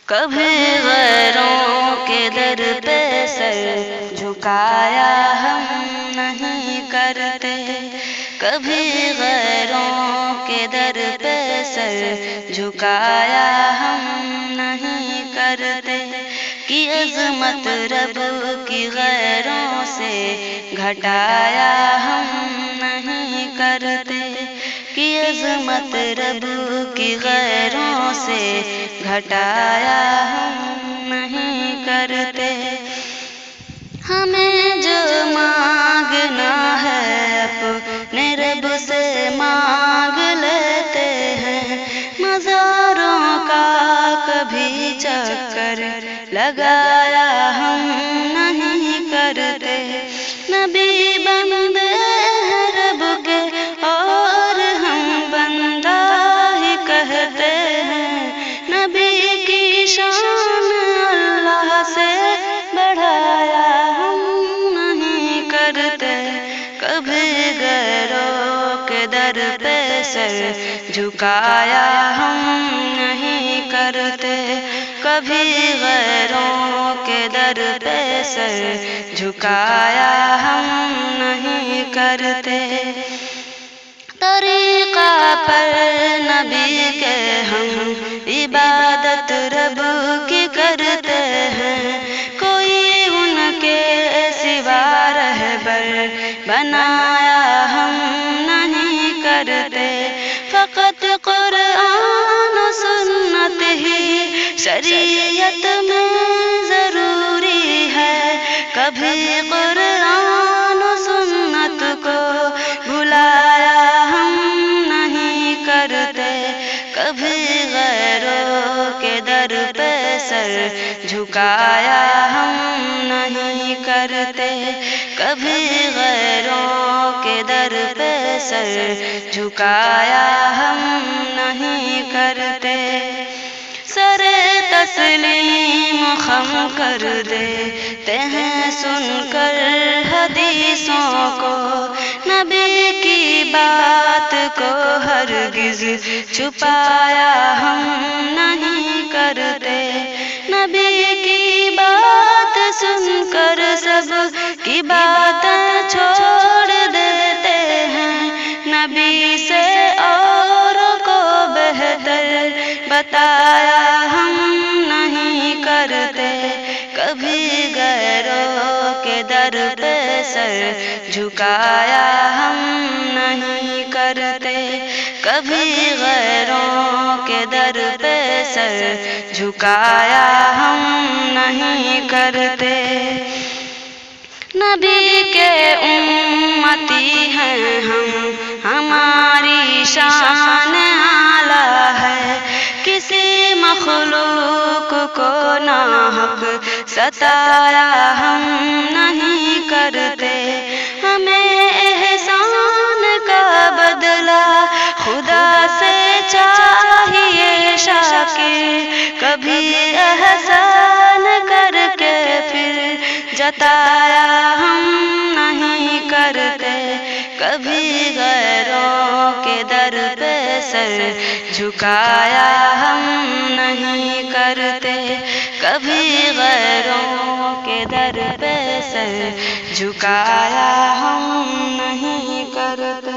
کبھی غیروں کے در پہ سر جھکایا ہم نہیں کرتے، کبھی غیروں کے در پہ سر جھکایا ہم نہیں کرتے، کہ عظمت رب کی غیروں سے گھٹایا ہم نہیں کرتے، کہ عظمت رب کی غیروں سے گھٹایا ہم نہیں کرتے۔ ہمیں جو مانگنا ہے اپنے رب سے مانگ لیتے ہیں، مزاروں کا کبھی چکر لگایا ہم نہیں کرتے، نبی بندے ہیں رب کے اور ہم بندہ ہی کہتے ہیں، نبی کی شان اللہ سے بڑھایا ہم نہیں کرتے، کبھی غیروں کے در پہ سر جھکایا ہم نہیں کرتے، کبھی غیروں کے در پہ سر جھکایا ہم نہیں کرتے۔ طریقہ پر نبی کے ہم عبادت رب کی کرتے ہیں، کوئی ان کے سوا رہبر بنایا ہم نہیں کرتے، فقط قرآن و سنت ہی شریعت میں ضروری ہے، کبھی قرآن و سنت کو بھلایا ہم نہیں کرتے، کبھی غیروں کے در پہ سر جھکایا ہم نہیں کرتے، کبھی غیروں کے در پہ سر جھکایا ہم نہیں کرتے۔ سر تسلیم خم کر دیتے ہیں سن کر حدیثوں کو، نبی کی بات کو ہرگز چھپایا ہم نہیں کرتے، نبی کی بات سن کر سب کی باتیں چھوڑ دیتے ہیں، نبی سے اوروں کو بہتر بتایا ہم نہیں کرتے، کبھی غیروں کے در پہ سر جھکایا ہم نہیں کرتے، کبھی غیروں کے در پہ سر جھکایا ہم نہیں کرتے۔ نبی کے امتی ہیں ہم، ہماری شان اعلیٰ ہے، کسی مخلوق کو ناحق ستایا ہم نہیں کرتے، ہمیں احسان کا بدلہ خدا سے چاہیے شاکر، کبھی احسان کر کے پھر جتایا ہم نہیں کرتے، کبھی غیروں کے در پہ سر جھکایا ہم نہیں کرتے، کبھی غیروں کے در پہ سر جھکایا ہم نہیں کرتے۔